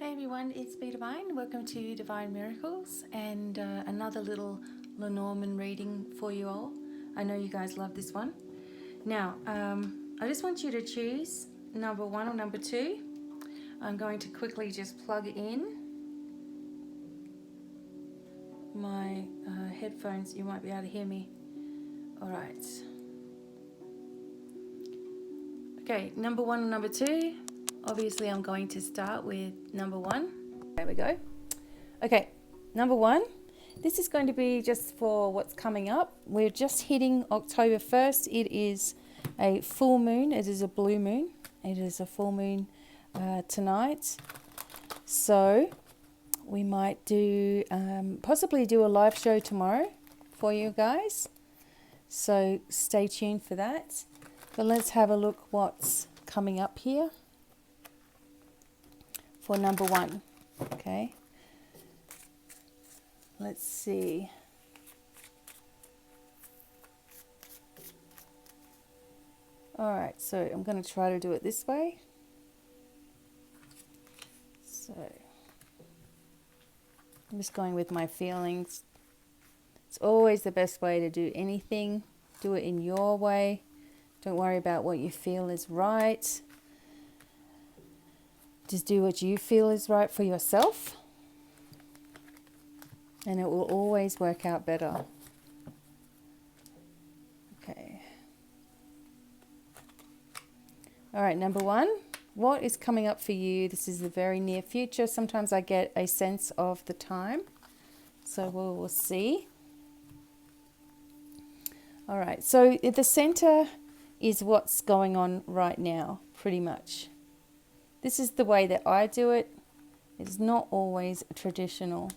Hey everyone, it's BDevine. Welcome to DevineMiracles and another little Lenormand reading for you all. I know you guys love this one. Now, I just want you to choose number 1 or number 2. I'm going to quickly just plug in my headphones. You might be able to hear me. All right. Okay, number 1 or number 2. Obviously, I'm going to start with number 1. There we go. Okay, number 1. This is going to be just for what's coming up. We're just hitting October 1st. It is a full moon. It is a blue moon. It is a full moon tonight. So we might do, possibly do a live show tomorrow for you guys. So stay tuned for that. But let's have a look what's coming up here for number 1. Okay. Let's see. All right, so I'm going to try to do it this way. So I'm just going with my feelings. It's always the best way to do anything. Do it in your way. Don't worry about what you feel is right. Just do what you feel is right for yourself. And it will always work out better. Okay. All right, number 1. What is coming up for you? This is the very near future. Sometimes I get a sense of the time. So we'll see. All right, so at the center is what's going on right now, pretty much. This is the way that I do it. It's not always traditional.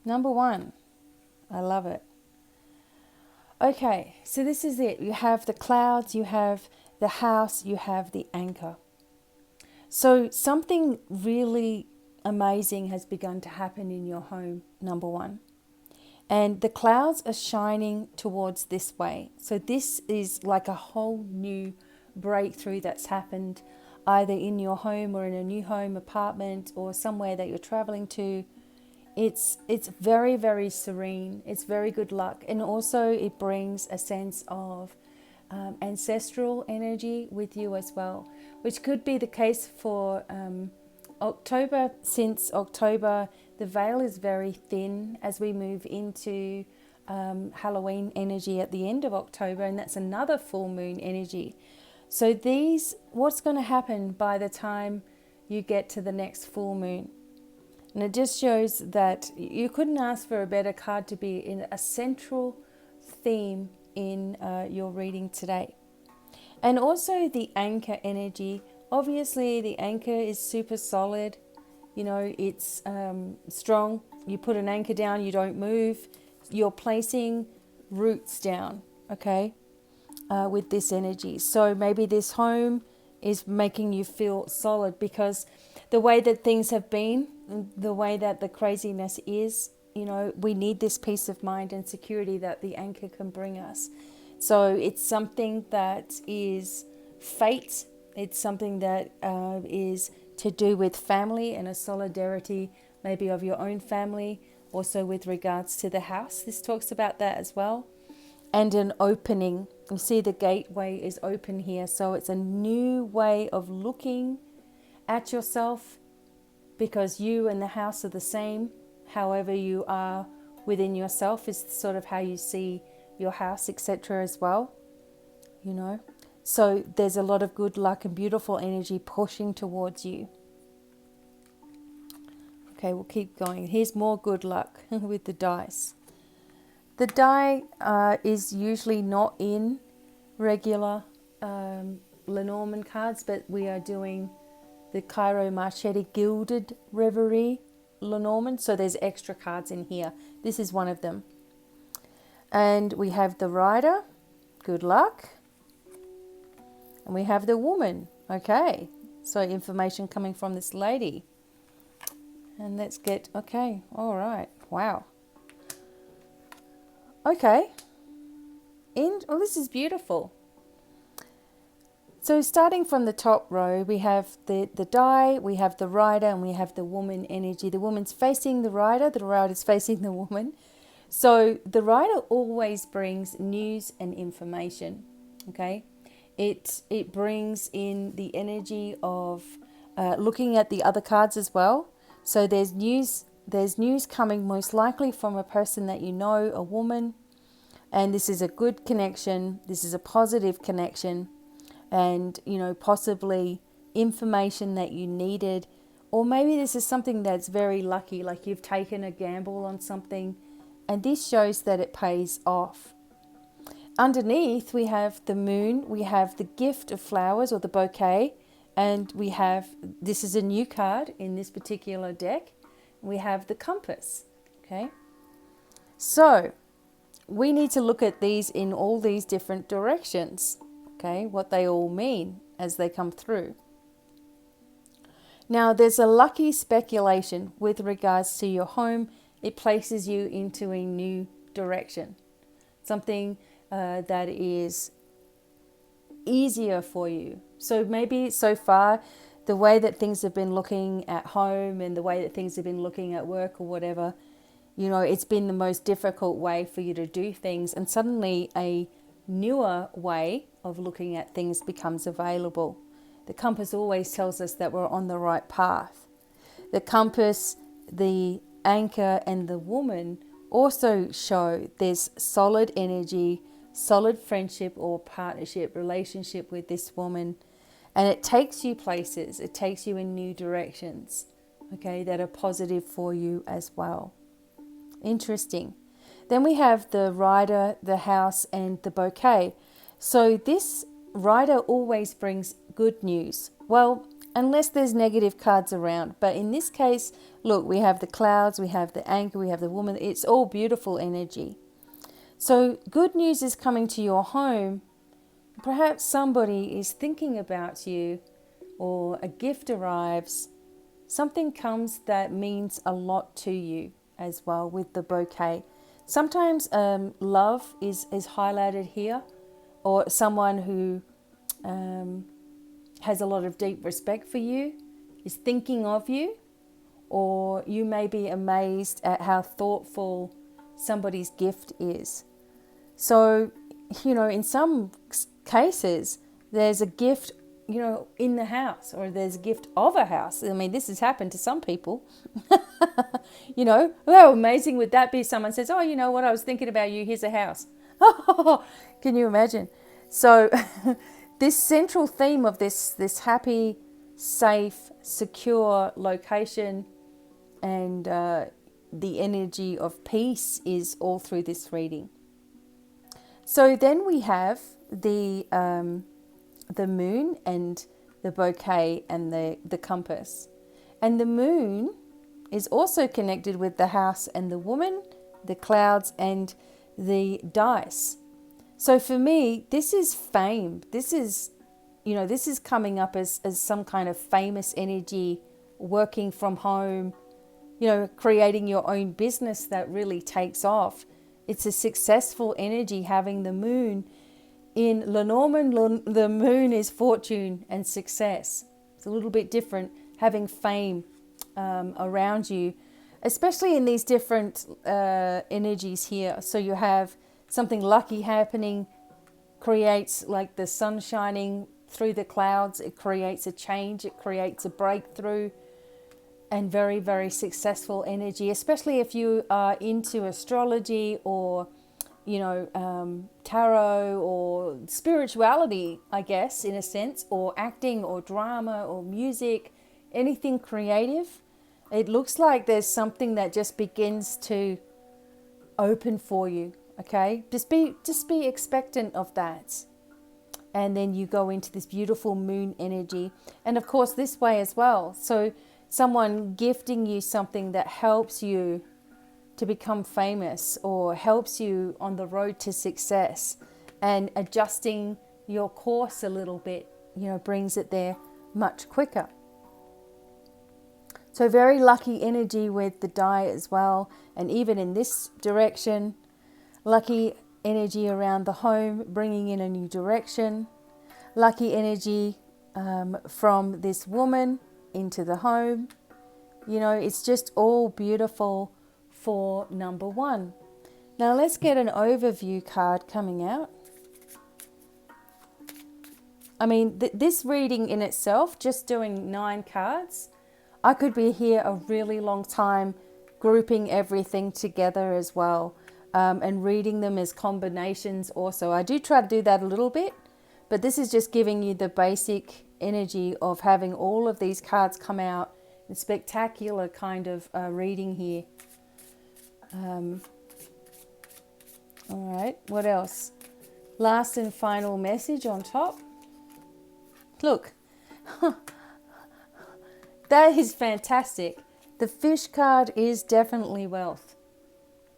Number 1, I love it. Okay, so this is it. You have the clouds, you have the house, you have the anchor. So something really amazing has begun to happen in your home, number 1. And the clouds are shining towards this way. So this is like a whole new breakthrough that's happened either in your home or in a new home, apartment, or somewhere that you're traveling to. It's very, very serene. It's very good luck. And also it brings a sense of ancestral energy with you as well, which could be the case for October. Since October, the veil is very thin as we move into Halloween energy at the end of October, and that's another full moon energy. So what's going to happen by the time you get to the next full moon? And it just shows that you couldn't ask for a better card to be in a central theme in your reading today. And also the anchor energy. Obviously, the anchor is super solid. You know, it's strong. You put an anchor down, you don't move. You're placing roots down, okay, with this energy. So maybe this home is making you feel solid because the way that things have been, the way that the craziness is, you know, we need this peace of mind and security that the anchor can bring us. So it's something that is fate. It's something that is to do with family and a solidarity maybe of your own family, also with regards to the house. This talks about that as well. And an opening. You see the gateway is open here. So it's a new way of looking at yourself because you and the house are the same. However you are within yourself is sort of how you see your house, etc. as well. You know. So there's a lot of good luck and beautiful energy pushing towards you. Okay, we'll keep going. Here's more good luck with the dice. The die is usually not in regular Lenormand cards, but we are doing the Cairo Marchetti Gilded Reverie Lenormand, so there's extra cards in here. This is one of them. And we have the Rider, good luck. And we have the Woman, okay. So information coming from this lady. And let's get, okay, all right, wow. Okay, oh, this is beautiful. So starting from the top row, we have the die, we have the rider, and we have the woman energy. The woman's facing the rider's facing the woman. So the rider always brings news and information, okay? It brings in the energy of looking at the other cards as well. So there's news coming most likely from a person that you know, a woman, and this is a good connection. This is a positive connection. And, possibly information that you needed. Or maybe this is something that's very lucky, like you've taken a gamble on something, and this shows that it pays off. Underneath, we have the moon, we have the gift of flowers or the bouquet, and we have, this is a new card in this particular deck, we have the compass, okay? So, we need to look at these in all these different directions. Okay, what they all mean as they come through. Now, there's a lucky speculation with regards to your home. It places you into a new direction, something that is easier for you. So maybe so far, the way that things have been looking at home and the way that things have been looking at work or whatever, it's been the most difficult way for you to do things, and suddenly a newer way of looking at things becomes available. The compass always tells us that we're on the right path. The compass, the anchor, and the woman also show there's solid energy, solid friendship or partnership, relationship with this woman, and it takes you places, it takes you in new directions, okay, that are positive for you as well. Interesting. Then we have the rider, the house, and the bouquet. So this rider always brings good news. Well, unless there's negative cards around. But in this case, look, we have the clouds, we have the anchor, we have the woman. It's all beautiful energy. So good news is coming to your home. Perhaps somebody is thinking about you, or a gift arrives. Something comes that means a lot to you as well with the bouquet. Sometimes love is highlighted here, or someone who has a lot of deep respect for you is thinking of you, or you may be amazed at how thoughtful somebody's gift is. So, in some cases, there's a gift, in the house, or there's a gift of a house. I mean, this has happened to some people. How amazing would that be? Someone says, oh, you know what, I was thinking about you, here's a house. Can you imagine? So this central theme of this happy, safe, secure location and the energy of peace is all through this reading. So then we have the moon and the bouquet and the compass. And the moon is also connected with the house and the woman, the clouds, and the dice. So for me, this is fame. This is coming up as some kind of famous energy, working from home, creating your own business that really takes off. It's a successful energy having the moon. In Lenormand, the moon is fortune and success. It's a little bit different, having fame around you, especially in these different energies here. So you have something lucky happening, creates like the sun shining through the clouds. It creates a change. It creates a breakthrough, and very, very successful energy, especially if you are into astrology or tarot or spirituality, I guess, in a sense, or acting or drama or music, anything creative. It looks like there's something that just begins to open for you, okay? Just be expectant of that. And then you go into this beautiful moon energy. And of course, this way as well. So someone gifting you something that helps you to become famous or helps you on the road to success, and adjusting your course a little bit, brings it there much quicker. So very lucky energy with the die as well. And even in this direction, lucky energy around the home, bringing in a new direction. lucky energy from this woman into the home. You know, it's just all beautiful for number one. Now let's get an overview card coming out. I mean, this reading in itself, just doing 9 cards, I could be here a really long time grouping everything together as well, and reading them as combinations also. I do try to do that a little bit, but this is just giving you the basic energy of having all of these cards come out in spectacular kind of reading here. All right, what else? Last and final message on top. Look, that is fantastic. The fish card is definitely wealth.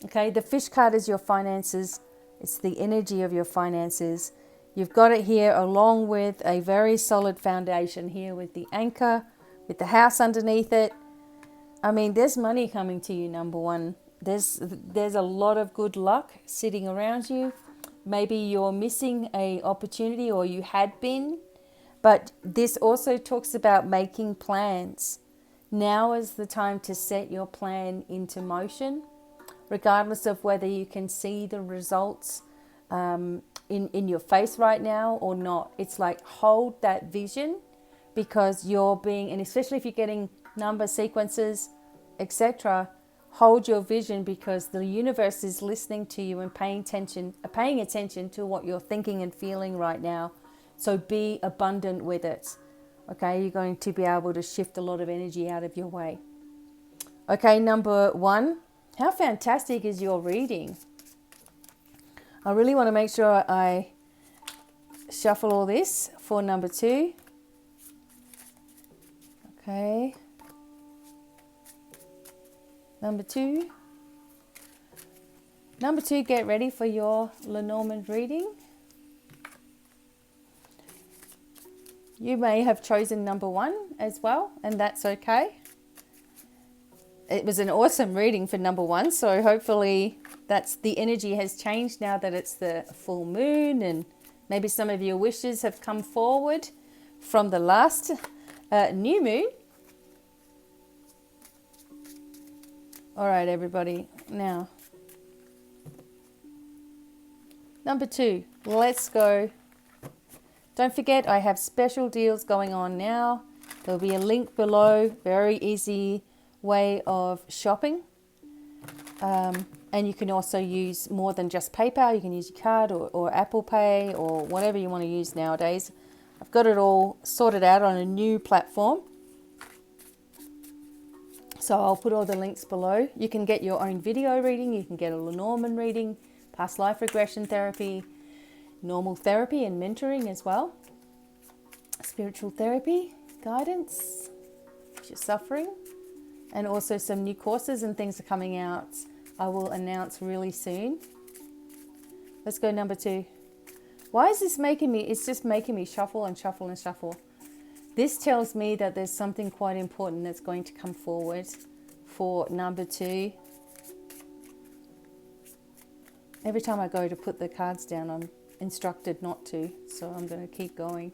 Okay, the fish card is your finances. It's the energy of your finances. You've got it here along with a very solid foundation here with the anchor, with the house underneath it. I mean, there's money coming to you, number one. There's a lot of good luck sitting around you. Maybe you're missing an opportunity, or you had been. But this also talks about making plans. Now is the time to set your plan into motion, regardless of whether you can see the results in your face right now or not. It's like, hold that vision, because you're being, and especially if you're getting number sequences, etc., hold your vision, because the universe is listening to you and paying attention to what you're thinking and feeling right now. So be abundant with it. Okay, you're going to be able to shift a lot of energy out of your way. Okay, number one, how fantastic is your reading? I really want to make sure I shuffle all this for number two. Okay. Number two. Number two, get ready for your Lenormand reading. You may have chosen number one as well, and that's okay. It was an awesome reading for number one, so hopefully that's the energy has changed now that it's the full moon, and maybe some of your wishes have come forward from the last new moon. All right, everybody. Now, number two, let's go. Don't forget, I have special deals going on now. There'll be a link below, very easy way of shopping. And you can also use more than just PayPal. You can use your card or Apple Pay or whatever you want to use nowadays. I've got it all sorted out on a new platform. So I'll put all the links below. You can get your own video reading. You can get a Lenormand reading, past life regression therapy, normal therapy and mentoring as well. Spiritual therapy, guidance, if you're suffering. And also some new courses and things are coming out. I will announce really soon. Let's go number two. Why is this making me, it's just making me shuffle and shuffle and shuffle. This tells me that there's something quite important that's going to come forward for number two. Every time I go to put the cards down, I'm instructed not to, so I'm going to keep going.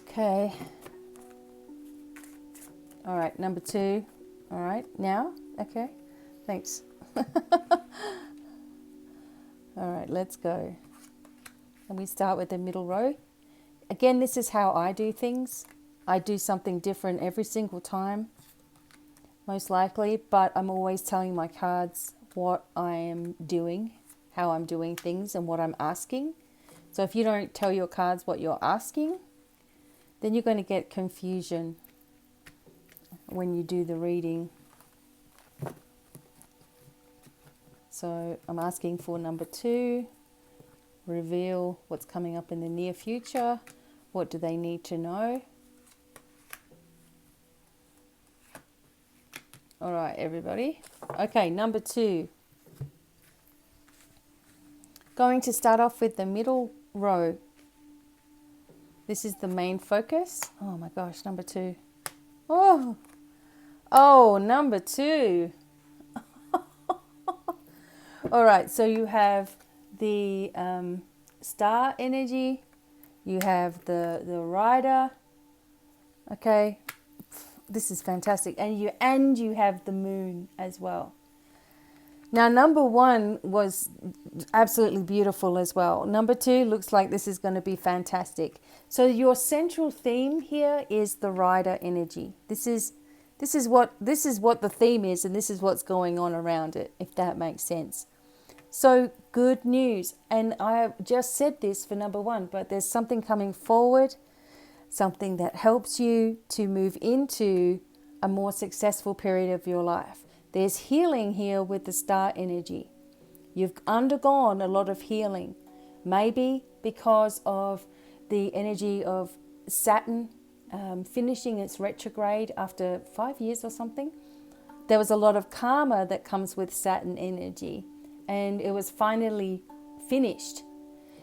Okay. All right, number two. All right, now? Okay, thanks. All right, let's go. And we start with the middle row. Again, this is how I do things. I do something different every single time, most likely, but I'm always telling my cards what I am doing, how I'm doing things, and what I'm asking. So if you don't tell your cards what you're asking, then you're going to get confusion when you do the reading. So I'm asking for number two. Reveal what's coming up in the near future. What do they need to know? All right, everybody. Okay, number two. Going to start off with the middle row. This is the main focus. Oh my gosh, number two. Oh, number two. All right, so you have the star energy, you have the rider. Okay, this is fantastic. And you have the moon as well. Now, number 1 was absolutely beautiful as well. Number 2 looks like this is going to be fantastic. So your central theme here is the rider energy. This is what the theme is, and this is what's going on around it, if that makes sense. So good news. And I just said this for number 1, but there's something coming forward, something that helps you to move into a more successful period of your life. There's healing here with the star energy. You've undergone a lot of healing, maybe because of the energy of Saturn finishing its retrograde after 5 years or something. There was a lot of karma that comes with Saturn energy, and it was finally finished.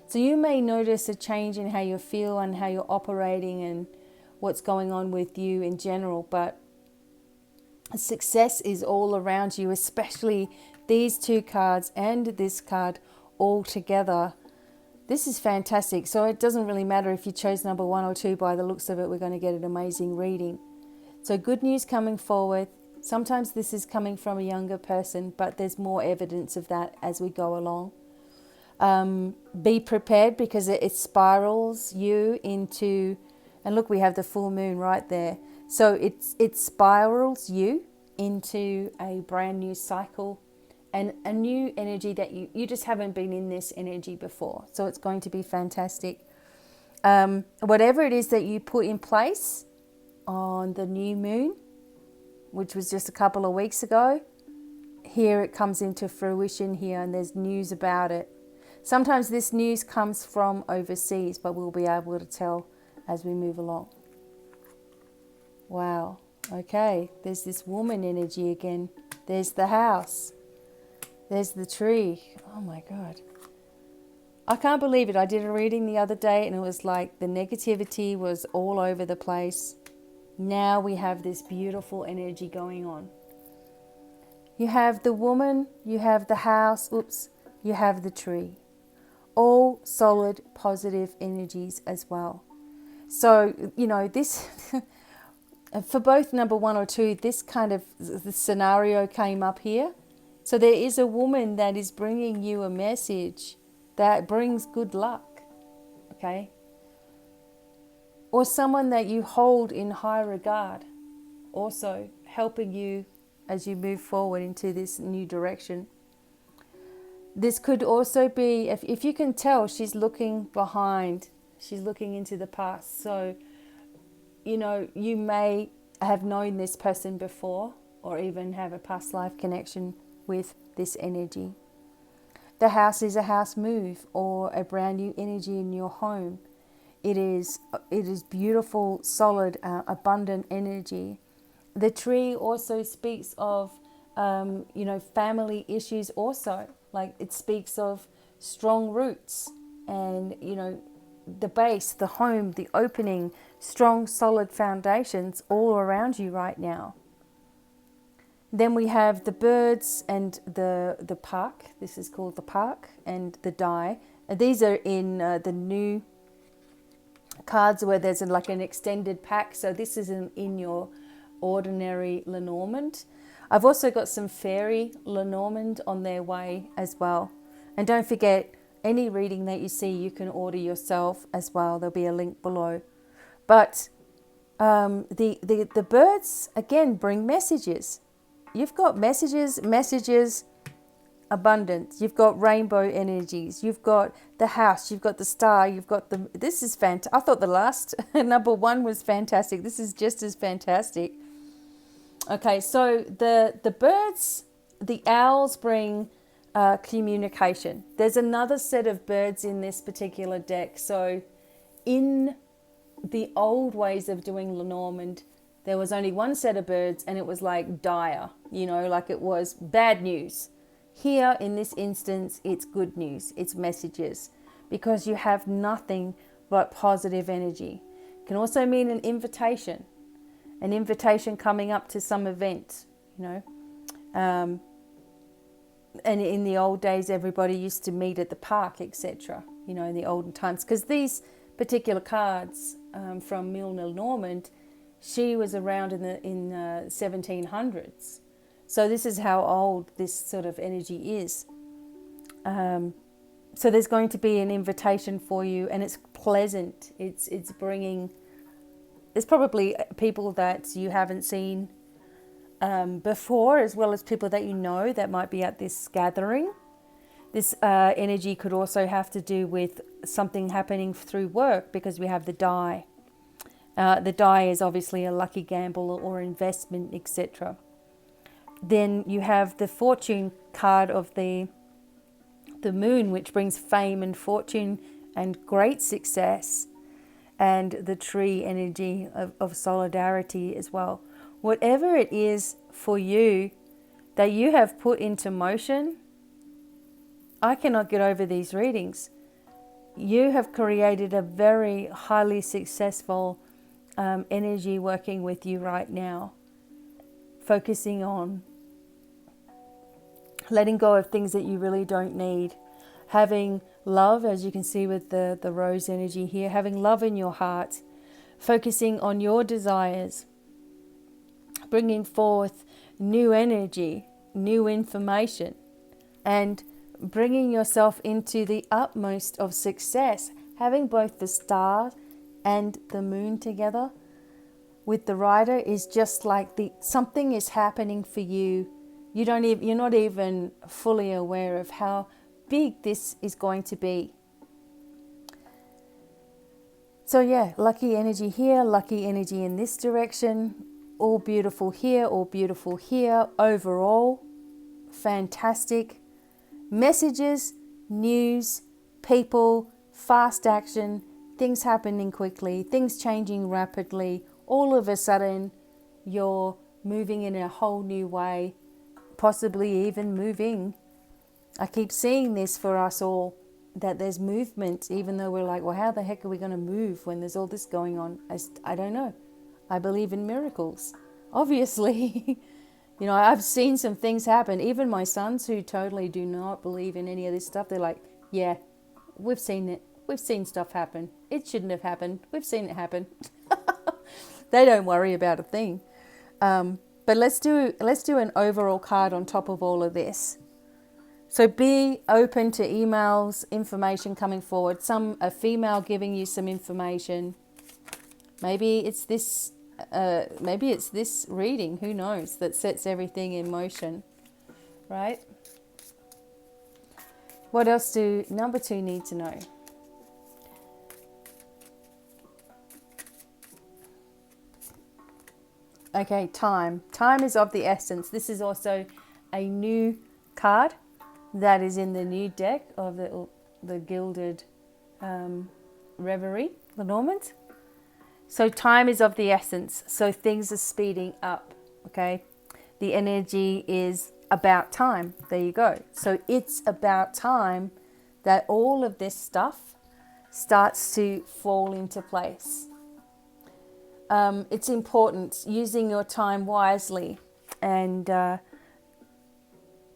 So you may notice a change in how you feel and how you're operating and what's going on with you in general, but success is all around you, especially these 2 cards and this card all together. This is fantastic. So it doesn't really matter if you chose number 1 or 2. By the looks of it, we're going to get an amazing reading. So good news coming forward. Sometimes this is coming from a younger person, but there's more evidence of that as we go along. Be prepared, because it spirals you into, and look, we have the full moon right there. So it spirals you into a brand new cycle and a new energy that you just haven't been in this energy before. So it's going to be fantastic. Whatever it is that you put in place on the new moon, which was just a couple of weeks ago, here it comes into fruition here, and there's news about it. Sometimes this news comes from overseas, but we'll be able to tell as we move along. Wow. Okay. There's this woman energy again. There's the house. There's the tree. Oh my God. I can't believe it. I did a reading the other day and it was like the negativity was all over the place. Now we have this beautiful energy going on. You have the woman, you have the house, you have the tree. All solid, positive energies as well. So, this, for both number 1 or 2, this kind of the scenario came up here. So there is a woman that is bringing you a message that brings good luck, okay? Or someone that you hold in high regard, also helping you as you move forward into this new direction. This could also be, if you can tell, she's looking behind. She's looking into the past. So, you may have known this person before or even have a past life connection with this energy. The house is a house move or a brand new energy in your home. It is beautiful, solid, abundant energy. The tree also speaks of, family issues also. Like it speaks of strong roots and, the base, the home, the opening, strong, solid foundations all around you right now. Then we have the birds and the park. This is called the park, and the die. These are in the new cards where there's like an extended pack. So this isn't in your ordinary Lenormand. I've also got some fairy Lenormand on their way as well. And don't forget, any reading that you see, you can order yourself as well. There'll be a link below. But the birds, again, bring messages. You've got messages, abundance. You've got rainbow energies. You've got the house. You've got the star. You've got the... This is fantastic. I thought the last number 1 was fantastic. This is just as fantastic. Okay, so the birds, the owls bring communication. There's another set of birds in this particular deck. So in the old ways of doing Lenormand, there was only one set of birds and it was like dire, like it was bad news. Here in this instance, it's good news, it's messages, because you have nothing but positive energy. It can also mean an invitation coming up to some event, and in the old days, everybody used to meet at the park, etc. you know, in the olden times. Because these particular cards from Lenormand, she was around in 1700s. So this is how old this sort of energy is. So there's going to be an invitation for you, and it's pleasant. It's bringing. There's probably people that you haven't seen before, as well as people that you know that might be at this gathering. This energy could also have to do with something happening through work, because we have the die. The die is obviously a lucky gamble or investment, etc. Then you have the fortune card of the moon, which brings fame and fortune and great success, and the tree energy of solidarity as well. Whatever it is for you that you have put into motion, I cannot get over these readings. You have created a very highly successful energy working with you right now, focusing on letting go of things that you really don't need, having love, as you can see with the rose energy here, having love in your heart, focusing on your desires, bringing forth new energy, new information, and bringing yourself into the utmost of success, having both the stars and the moon together with the rider is just like something is happening for you. You're not even fully aware of how big this is going to be. So yeah, lucky energy here, lucky energy in this direction, all beautiful here, all beautiful here. Overall, fantastic. Messages, news, people, fast action, things happening quickly, things changing rapidly. All of a sudden, you're moving in a whole new way, possibly even moving. I keep seeing this for us all, that there's movement, even though we're like, well, how the heck are we going to move when there's all this going on? I don't know. I believe in miracles, obviously. You know, I've seen some things happen. Even my sons, who totally do not believe in any of this stuff, they're like, yeah, we've seen it. We've seen stuff happen. It shouldn't have happened. We've seen it happen. They don't worry about a thing. But let's do an overall card on top of all of this. So be open to emails, information coming forward. A female giving you some information. Maybe it's this reading, who knows, that sets everything in motion, right? What else do number 2 need to know? Okay, time. Time is of the essence. This is also a new card that is in the new deck of the Gilded Reverie, Lenormand. So time is of the essence. So things are speeding up, okay? The energy is about time. There you go. So it's about time that all of this stuff starts to fall into place. It's important using your time wisely and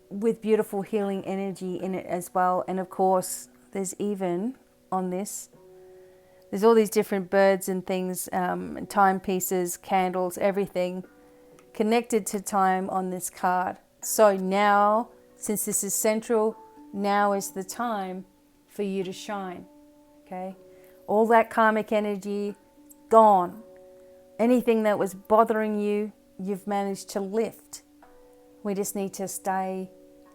with beautiful healing energy in it as well. And of course, there's even on this, there's all these different birds and things, timepieces, candles, everything connected to time on this card. So now, since this is central, now is the time for you to shine, okay? All that karmic energy, gone. Anything that was bothering you, you've managed to lift. We just need to stay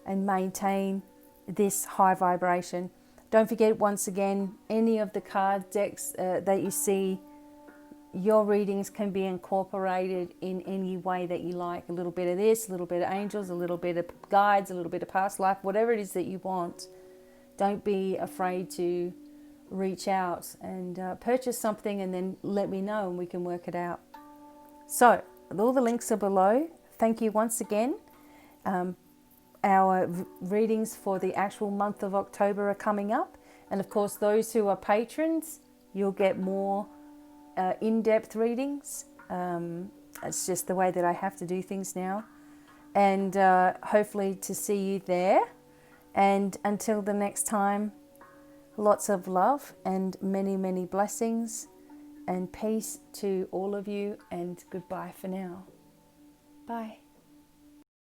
and maintain this high vibration. Don't forget, once again, any of the card decks that you see, your readings can be incorporated in any way that you like. A little bit of this, a little bit of angels, a little bit of guides, a little bit of past life, whatever it is that you want. Don't be afraid to reach out and purchase something and then let me know and we can work it out. So all the links are below. Thank you once again. Our readings for the actual month of October are coming up, and of course those who are patrons, you'll get more in-depth readings. It's just the way that I have to do things now, and hopefully to see you there. And until the next time, Lots of love and many, many blessings and peace to all of you, and goodbye for now. Bye.